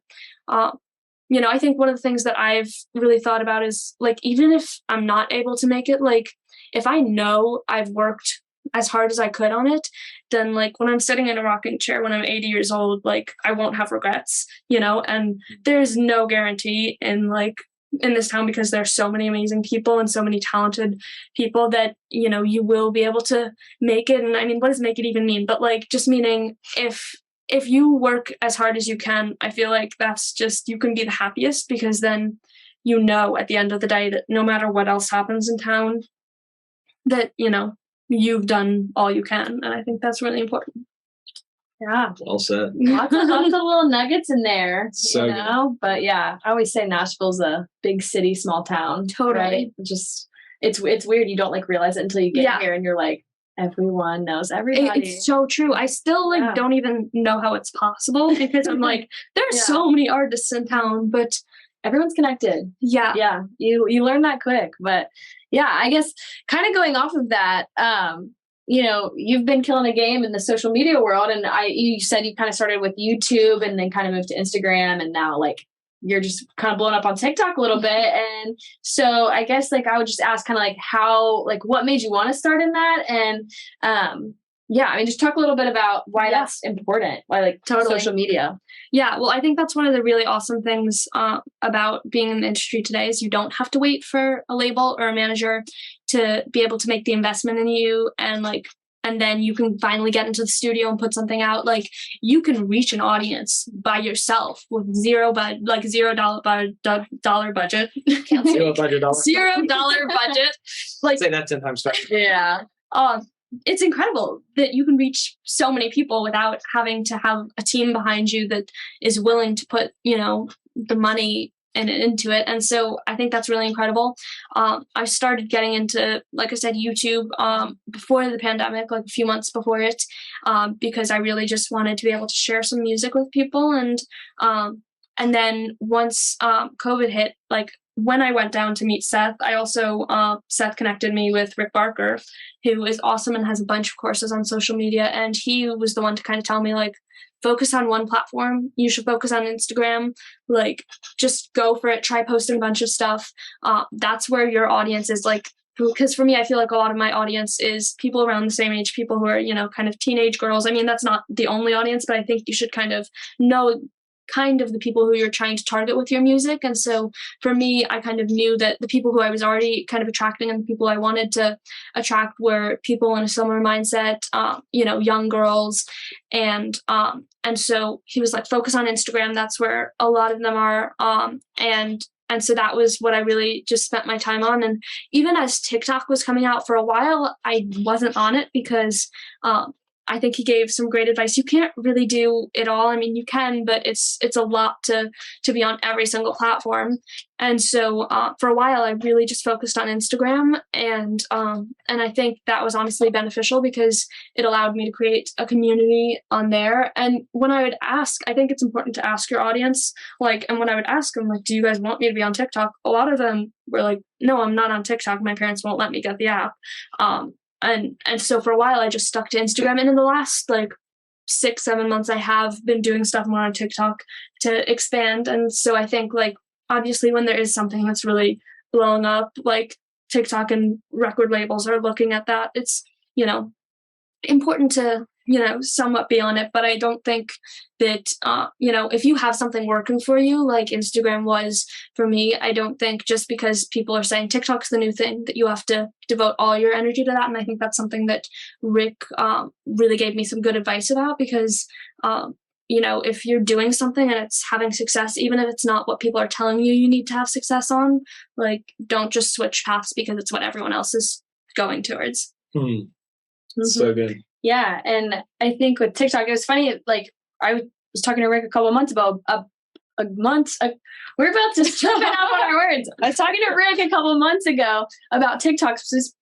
I think one of the things that I've really thought about is, like, even if I'm not able to make it, like, if I know I've worked as hard as I could on it, then like when I'm sitting in a rocking chair when I'm 80 years old, like I won't have regrets, and there's no guarantee in this town, because there's so many amazing people and so many talented people that, you will be able to make it. And I mean, what does make it even mean? But like, just meaning if if you work as hard as you can, I feel like that's just, you can be the happiest, because then you know at the end of the day that no matter what else happens in town, that, you know, you've done all you can. And I think that's really important. Yeah. Well said. Lots of little nuggets in there, So you know? But yeah, I always say Nashville's a big city, small town. Totally. Right? Just, it's weird. You don't like realize it until you get here and you're like, everyone knows everybody. It's so true. I still don't even know how it's possible, because I'm like, there's so many artists in town, but everyone's connected. Yeah. You learn that quick. But yeah, I guess kind of going off of that, you know, you've been killing a game in the social media world, and you said you kind of started with YouTube and then kind of moved to Instagram, and now like you're just kind of blowing up on TikTok a little bit. And so I guess like I would just ask kind of like how, like what made you want to start in that? And yeah, I mean, just talk a little bit about why that's important, why like social media. Yeah, well, I think that's one of the really awesome things about being in the industry today is you don't have to wait for a label or a manager to be able to make the investment in you, and then you can finally get into the studio and put something out. Like, you can reach an audience by yourself with $0 budget. $0 budget. Like, say that 10 times fast. Yeah. It's incredible that you can reach so many people without having to have a team behind you that is willing to put, you know, the money into it. And so I think that's really incredible. I started getting into, like I said, YouTube before the pandemic, like a few months before it, because I really just wanted to be able to share some music with people. And then once COVID hit, like when I went down to meet Seth, I also, Seth connected me with Rick Barker, who is awesome and has a bunch of courses on social media. And he was the one to kind of tell me, like, focus on one platform. You should focus on Instagram. Like, just go for it. Try posting a bunch of stuff. That's where your audience is, like, because for me, I feel like a lot of my audience is people around the same age, people who are, you know, kind of teenage girls. I mean, that's not the only audience, but I think you should kind of know kind of the people who you're trying to target with your music. And so for me, I kind of knew that the people who I was already kind of attracting and the people I wanted to attract were people in a similar mindset, you know, young girls. And so he was like, focus on Instagram. That's where a lot of them are. And so that was what I really just spent my time on. And even as TikTok was coming out for a while, I wasn't on it because I think he gave some great advice. You can't really do it all. I mean, you can, but it's a lot to be on every single platform. And so for a while, I really just focused on Instagram, and I think that was honestly beneficial because it allowed me to create a community on there. And when I would ask, I think it's important to ask your audience, like, and when I would ask them, like, do you guys want me to be on TikTok? A lot of them were like, no, I'm not on TikTok. My parents won't let me get the app. And so for a while, I just stuck to Instagram. And in the last like 6-7 months, I have been doing stuff more on TikTok to expand. And so I think, like, obviously when there is something that's really blowing up, like TikTok and record labels are looking at that, it's, you know, important to, you know, somewhat be on it. But I don't think that, you know, if you have something working for you, like Instagram was for me, I don't think just because people are saying TikTok's the new thing that you have to devote all your energy to that. And I think that's something that Rick really gave me some good advice about, because, you know, if you're doing something and it's having success, even if it's not what people are telling you you need to have success on, like, don't just switch paths because it's what everyone else is going towards. So good. Yeah. And I think with TikTok, it was funny, like, I was talking to Rick a couple of months ago, we're about to jump out on our words. I was talking to Rick a couple of months ago about TikTok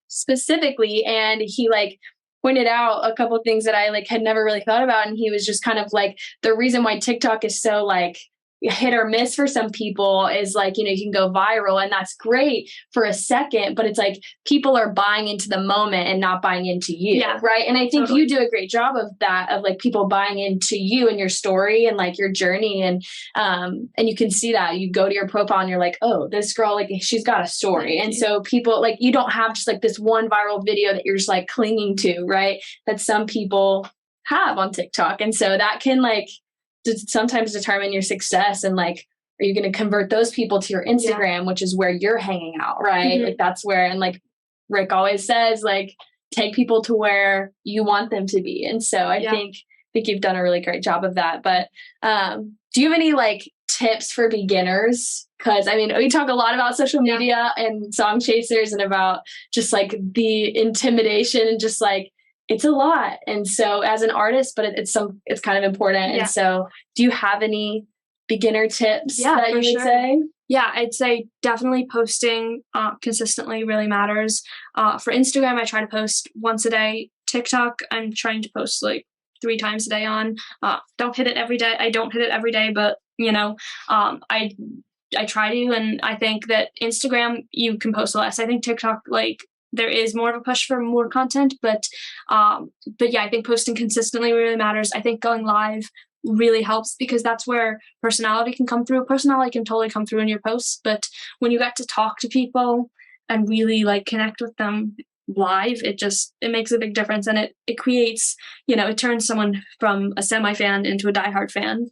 specifically, and he like pointed out a couple of things that I like had never really thought about. And he was just kind of like, the reason why TikTok is so like hit or miss for some people is like, you know, you can go viral and that's great for a second, but it's like people are buying into the moment and not buying into you. Yeah. Right. And I think you do a great job of that, of like people buying into you and your story and like your journey. And you can see that you go to your profile and you're like, oh, this girl, like she's got a story. And so people like, you don't have just like this one viral video that you're just like clinging to, right? That some people have on TikTok. And so that can like sometimes determine your success, and like, are you going to convert those people to your Instagram, which is where you're hanging out, right? Like that's where, and like Rick always says, like, take people to where you want them to be. And so I think think you've done a really great job of that. But do you have any like tips for beginners? Because I mean, we talk a lot about social media and song chasers and about just like the intimidation and just like it's a lot. And so as an artist, but it's kind of important. And so do you have any beginner tips that you would say? Yeah, I'd say definitely posting consistently really matters. For Instagram, I try to post once a day. TikTok, I'm trying to post like 3 times a day on. Don't hit it every day. I don't hit it every day, but I try to, and I think that Instagram, you can post less. I think TikTok, like, there is more of a push for more content, but yeah, I think posting consistently really matters. I think going live really helps because that's where personality can come through. Personality can totally come through in your posts, but when you get to talk to people and really like connect with them live, it makes a big difference, and it creates, it turns someone from a semi-fan into a diehard fan.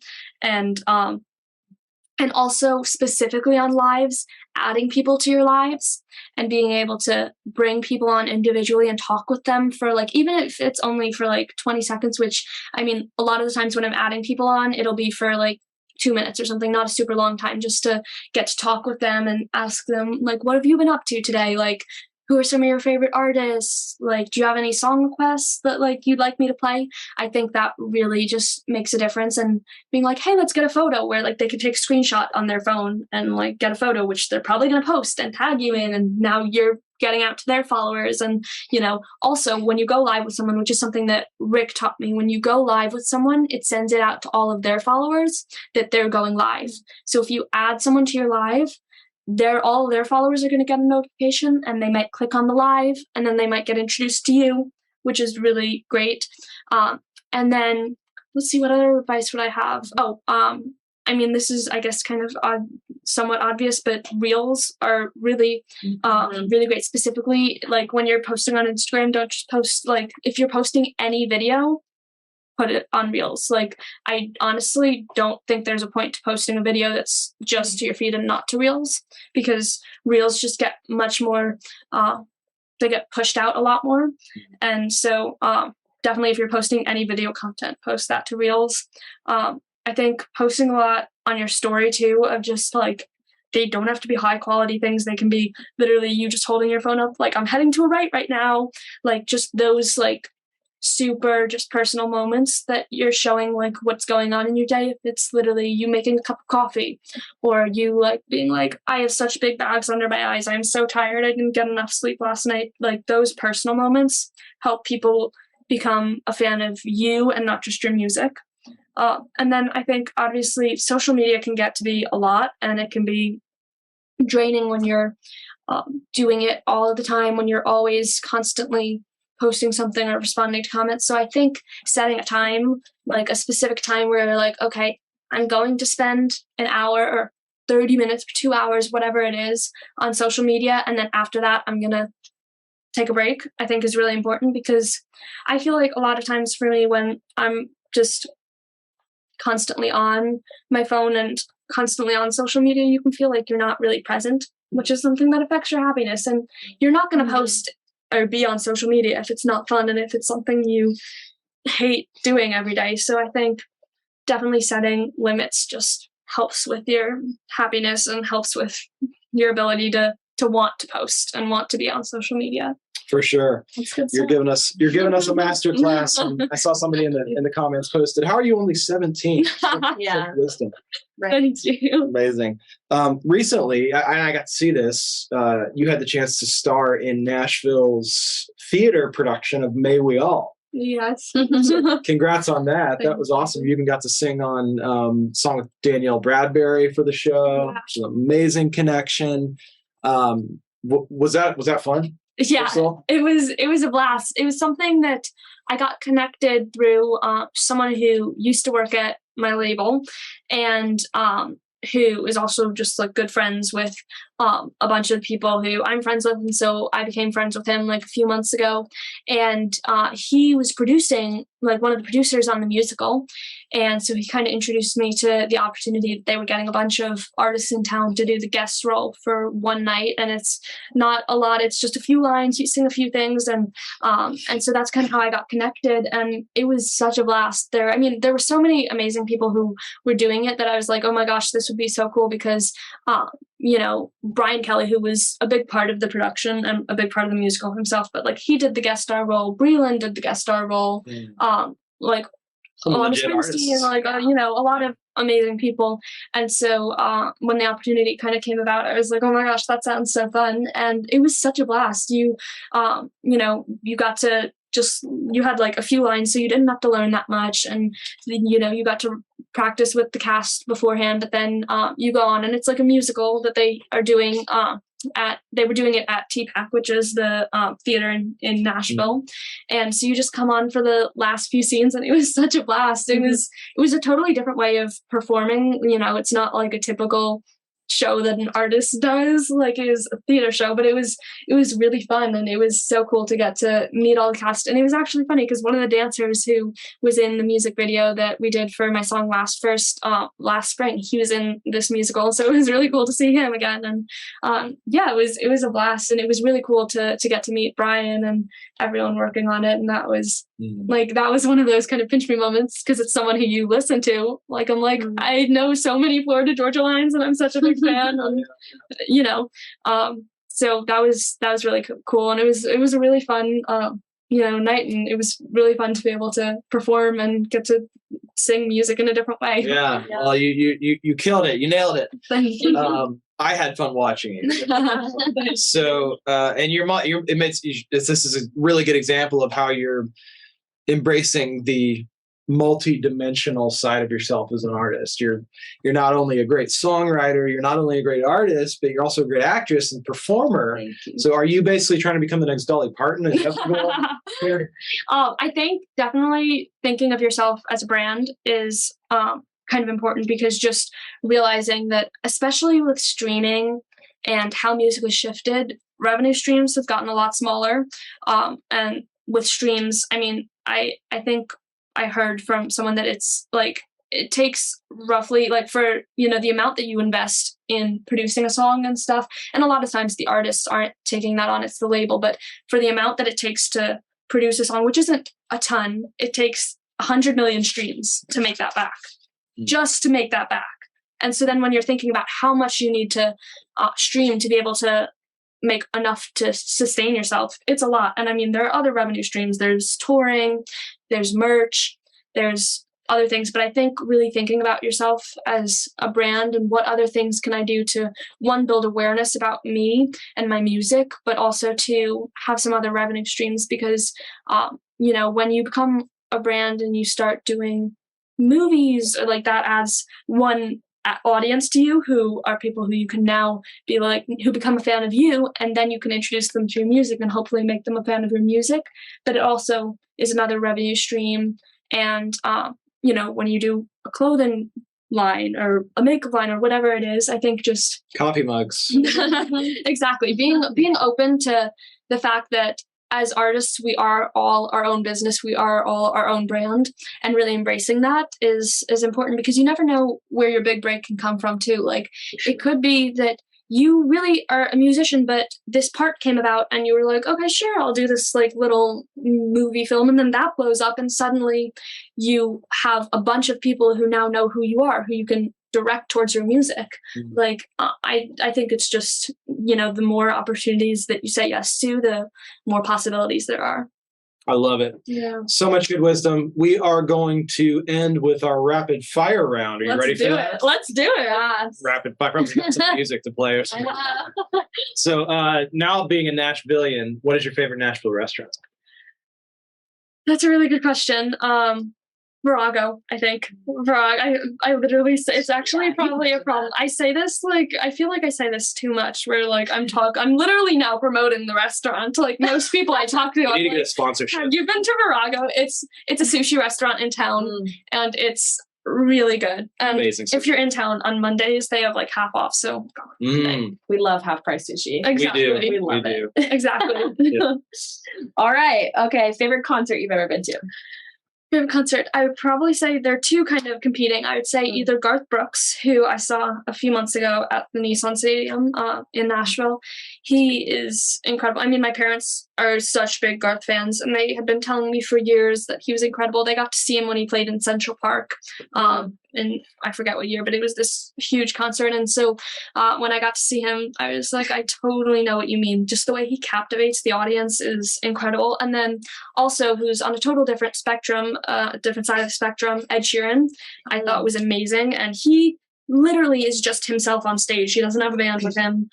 And also specifically on lives, adding people to your lives and being able to bring people on individually and talk with them for like, even if it's only for like 20 seconds, which I mean, a lot of the times when I'm adding people on, it'll be for like 2 minutes or something, not a super long time, just to get to talk with them and ask them like, what have you been up to today? Like, who are some of your favorite artists? Like, do you have any song requests that like you'd like me to play? I think that really just makes a difference. And being like, hey, let's get a photo, where like they could take a screenshot on their phone and like get a photo, which they're probably going to post and tag you in. And now you're getting out to their followers. And, also when you go live with someone, which is something that Rick taught me, when you go live with someone, it sends it out to all of their followers that they're going live. So if you add someone to your live, all their followers are going to get a notification, and they might click on the live, and then they might get introduced to you, which is really great. And then let's see, what other advice would I have? I mean, this is, I guess, kind of somewhat obvious, but reels are really, really great. Specifically, like when you're posting on Instagram, don't just post, like, if you're posting any video, put it on reels. Like, I honestly don't think there's a point to posting a video that's just to your feed and not to reels, because reels just get much more, they get pushed out a lot more. And so definitely if you're posting any video content, post that to reels. I think posting a lot on your story too, of just like, they don't have to be high quality things. They can be literally you just holding your phone up, like, I'm heading to a right now. Like, just those like super just personal moments that you're showing like what's going on in your day. If it's literally you making a cup of coffee, or you like being like, I have such big bags under my eyes, I'm so tired, I didn't get enough sleep last night. Like, those personal moments help people become a fan of you and not just your music. And then I think obviously social media can get to be a lot, and it can be draining when you're doing it all of the time, when you're always constantly posting something or responding to comments. So I think setting a time, like a specific time where you're like, okay, I'm going to spend an hour or 30 minutes or 2 hours, whatever it is, on social media. And then after that, I'm going to take a break, I think is really important, because I feel like a lot of times for me, when I'm just constantly on my phone and constantly on social media, you can feel like you're not really present, which is something that affects your happiness. And you're not going to post or be on social media if it's not fun and if it's something you hate doing every day. So I think definitely setting limits just helps with your happiness and helps with your ability to want to post and want to be on social media. For sure. That's good You're stuff. giving us a master class. I saw somebody in the comments posted, how are you only 17? Yeah. Wisdom. Thank you. Amazing. Recently, I got to see this. You had the chance to star in Nashville's theater production of May We All. Yes. Congrats on that. That was awesome. You even got to sing on song with Danielle Bradbury for the show. Yeah. It's an amazing connection. Was that fun? Yeah, it was a blast. It was something that I got connected through someone who used to work at my label, and who is also just like good friends with a bunch of people who I'm friends with, and so I became friends with him like a few months ago, and he was producing, like, one of the producers on the musical, and so he kind of introduced me to the opportunity that they were getting a bunch of artists in town to do the guest role for one night, and it's not a lot, it's just a few lines, you sing a few things, and so that's kind of how I got connected, and it was such a blast. There were so many amazing people who were doing it that I was like, oh my gosh, this would be so cool, because Brian Kelly, who was a big part of the production and a big part of the musical himself, but like he did the guest star role, Breland did the guest star role, like on Springsteen, like a lot of amazing people. And so when the opportunity kind of came about, I was like, oh my gosh, that sounds so fun, and it was such a blast. You got to you had like a few lines, so you didn't have to learn that much, and you got to practice with the cast beforehand, but then you go on, and it's like a musical that they are doing they were doing it at TPAC, which is the theater in Nashville, and so you just come on for the last few scenes, and it was such a blast. It was a totally different way of performing. It's not like a typical show that an artist does, like it is a theater show, but it was really fun, and it was so cool to get to meet all the cast. And it was actually funny because one of the dancers who was in the music video that we did for my song last spring, he was in this musical, so it was really cool to see him again. And it was a blast, and it was really cool to get to meet Brian and everyone working on it. And that was that was one of those kind of pinch me moments, because it's someone who you listen to. Like, I'm like, I know so many Florida Georgia lines, and I'm such a big fan, and so that was really cool, and it was a really fun night, and it was really fun to be able to perform and get to sing music in a different way. Yeah. Well, you killed it, you nailed it. Thank you. I had fun watching it. So and this is a really good example of how you're embracing the multi-dimensional side of yourself as an artist. You're not only a great songwriter, you're not only a great artist, but you're also a great actress and performer. Thank you. So are you basically trying to become the next Dolly Parton? I think definitely thinking of yourself as a brand is kind of important, because just realizing that, especially with streaming and how music has shifted, revenue streams have gotten a lot smaller. And with streams, I think I heard from someone that it's like, it takes roughly, like, for, the amount that you invest in producing a song and stuff. And a lot of times the artists aren't taking that on, it's the label, but for the amount that it takes to produce a song, which isn't a ton, it takes 100 million streams to make that back, just to make that back. And so then when you're thinking about how much you need to stream to be able to make enough to sustain yourself, it's a lot. And there are other revenue streams. There's touring, there's merch, there's other things. But I think really thinking about yourself as a brand and what other things can I do to, one, build awareness about me and my music, but also to have some other revenue streams, because, when you become a brand and you start doing movies, or like, that adds one audience to you, who are people who you can now be like, who become a fan of you, and then you can introduce them to your music and hopefully make them a fan of your music. But it also is another revenue stream. And when you do a clothing line or a makeup line or whatever it is, I think just coffee mugs. Exactly, being open to the fact that as artists, we are all our own business. We are all our own brand, and really embracing that is important, because you never know where your big break can come from too. Like, it could be that you really are a musician, but this part came about and you were like, okay, sure, I'll do this like little movie film. And then that blows up, and suddenly you have a bunch of people who now know who you are, who you can direct towards your music. Mm-hmm. Like, I think it's just, the more opportunities that you say yes to, the more possibilities there are. I love it. Yeah. So much good wisdom. We are going to end with our rapid fire round. Are you ready for that? Let's do it. Yes. Rapid fire. Probably got some music to play or something. So now, being a Nashvilleian, what is your favorite Nashville restaurant? That's a really good question. Virago, I think. Virago. I literally say, it's actually probably a problem. I say this, like, I feel like I say this too much, where like I'm literally now promoting the restaurant. Like, most people I talk to, you need to get a sponsorship. You've been to Virago. It's a sushi restaurant in town, and it's really good. And Amazing. if you're in town on Mondays, they have like half off. So Mm, We love half price sushi. exactly. we love do. Exactly. Yeah. All right. Okay. Favorite concert you've ever been to? Favorite concert, I would probably say there are two kind of competing. I would say either Garth Brooks, who I saw a few months ago at the Nissan Stadium in Nashville. He is incredible. I mean, my parents are such big Garth fans, and they had been telling me for years that he was incredible. They got to see him when he played in Central Park, and I forget what year, but it was this huge concert. And so when I got to see him, I was like, I totally know what you mean. Just the way he captivates the audience is incredible. And then also, who's on a total different spectrum, different side of the spectrum, Ed Sheeran, I thought was amazing. And he literally is just himself on stage. He doesn't have a band with him.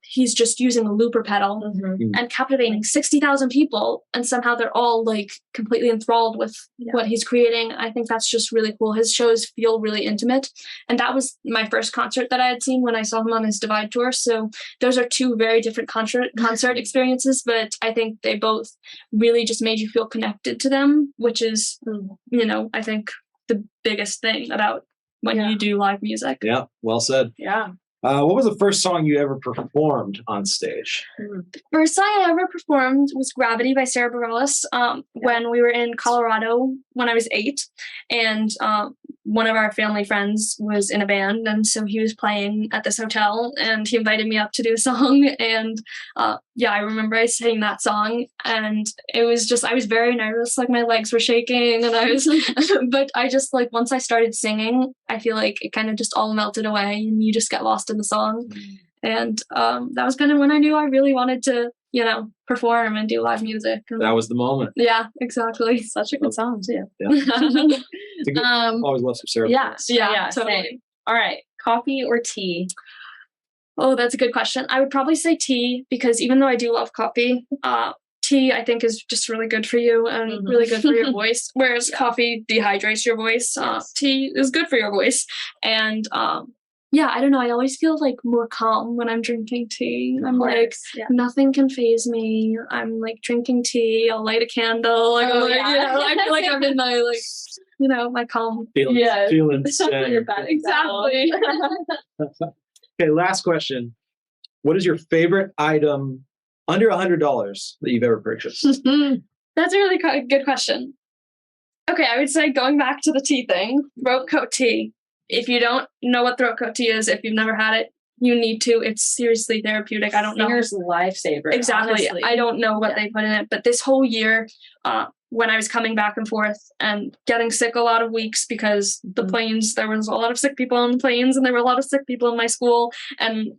He's just using a looper pedal and captivating 60,000 people. And somehow they're all like completely enthralled with what he's creating. I think that's just really cool. His shows feel really intimate. And that was my first concert that I had seen when I saw him on his Divide tour. So those are two very different concert experiences, but I think they both really just made you feel connected to them, which is, I think the biggest thing about when you do live music. Yeah, well said. Yeah. What was the first song you ever performed on stage? The first song I ever performed was Gravity by Sarah Bareilles when we were in Colorado when I was 8. And one of our family friends was in a band, and so he was playing at this hotel, and he invited me up to do a song. And I remember I sang that song, and it was just, I was very nervous, like my legs were shaking, and I was, but I just like, once I started singing, I feel like it kind of just all melted away, and you just get lost in the song. And that was kind of when I knew I really wanted to, perform and do live music. And That was the moment. yeah, exactly. Such a good song too. Yeah. Always love some Sarah. Yeah, totally. totally. All right. Coffee or tea? Oh, that's a good question. I would probably say tea, because even though I do love coffee, tea I think is just really good for you and really good for your voice. Whereas coffee dehydrates your voice. Tea is good for your voice. And I don't know. I always feel like more calm when I'm drinking tea. I'm like, nothing can faze me. I'm like drinking tea. I'll light a candle. I feel like I'm in my my calm. Feelings. Exactly. Okay, last question. What is your favorite item under $100 that you've ever purchased? That's a really good question. Okay, I would say going back to the tea thing, throat coat tea. If you don't know what throat coat tea is, if you've never had it, you need to. It's seriously therapeutic. I don't know. Singer's lifesaver. Exactly. Honestly. I don't know what they put in it, but this whole year, when I was coming back and forth and getting sick a lot of weeks because the planes, there was a lot of sick people on the planes, and there were a lot of sick people in my school. And,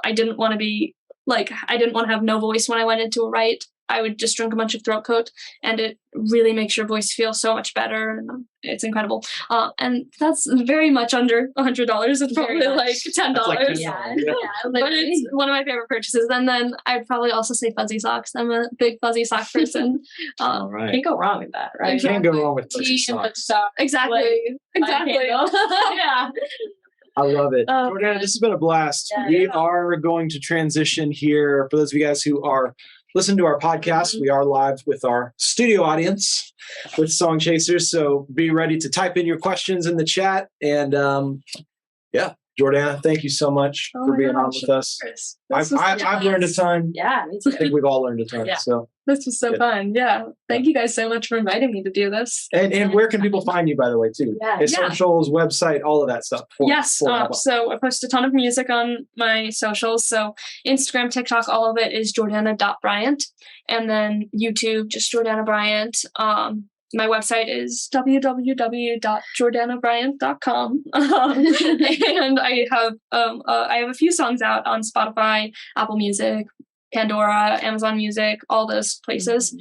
I didn't want to be I didn't want to have no voice when I went into a write. I would just drink a bunch of throat coat, and it really makes your voice feel so much better. And it's incredible. And that's very much under $100. It's probably like $10. Like $10. But it's one of my favorite purchases. And then I'd probably also say fuzzy socks. I'm a big fuzzy sock person. All right. Can't go wrong with that, right? You can't go wrong with fuzzy socks. Exactly. Yeah. I love it. Jordana, this has been a blast. We are going to transition here. For those of you guys who are listening to our podcast, we are live with our studio audience with Song Chasers. So be ready to type in your questions in the chat. And Jordana, thank you so much for being on with us. I've learned a ton. Yeah, me too. I think we've all learned a ton. Yeah. So this was so fun. Yeah. Thank you guys so much for inviting me to do this. And where can people find you, by the way, too? His socials, website, all of that stuff. So I post a ton of music on my socials. So Instagram, TikTok, all of it is Jordana.Bryant. And then YouTube, just Jordana Bryant. My website is www.jordanabryant.com. And I have a few songs out on Spotify, Apple Music, Pandora, Amazon Music, all those places.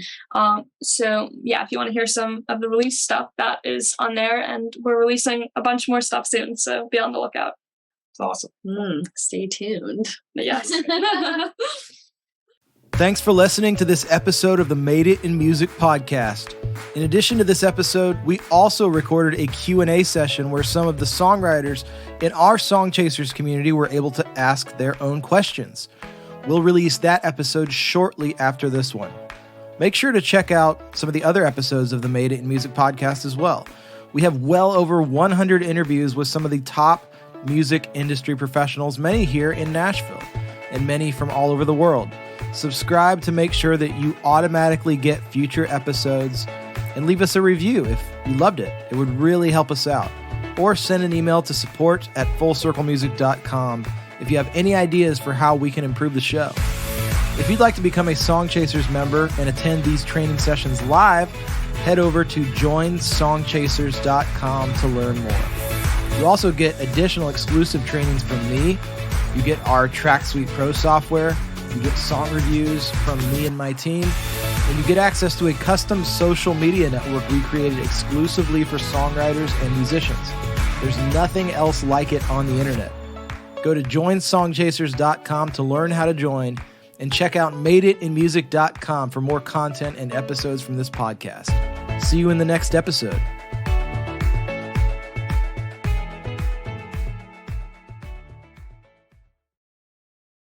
So if you want to hear some of the release stuff, that is on there. And we're releasing a bunch more stuff soon. So be on the lookout. It's awesome. Stay tuned. Yes. Thanks for listening to this episode of the Made It in Music podcast. In addition to this episode, we also recorded a Q&A session where some of the songwriters in our Song Chasers community were able to ask their own questions. We'll release that episode shortly after this one. Make sure to check out some of the other episodes of the Made It in Music podcast as well. We have well over 100 interviews with some of the top music industry professionals, many here in Nashville and many from all over the world. Subscribe to make sure that you automatically get future episodes, and leave us a review if you loved it. It would really help us out. Or send an email to support@fullcirclemusic.com if you have any ideas for how we can improve the show. If you'd like to become a Song Chasers member and attend these training sessions live, head over to joinsongchasers.com to learn more. You also get additional exclusive trainings from me. You get our Track Suite Pro software. You get song reviews from me and my team. And you get access to a custom social media network we created exclusively for songwriters and musicians. There's nothing else like it on the internet. Go to joinsongchasers.com to learn how to join, and check out madeitinmusic.com for more content and episodes from this podcast. See you in the next episode.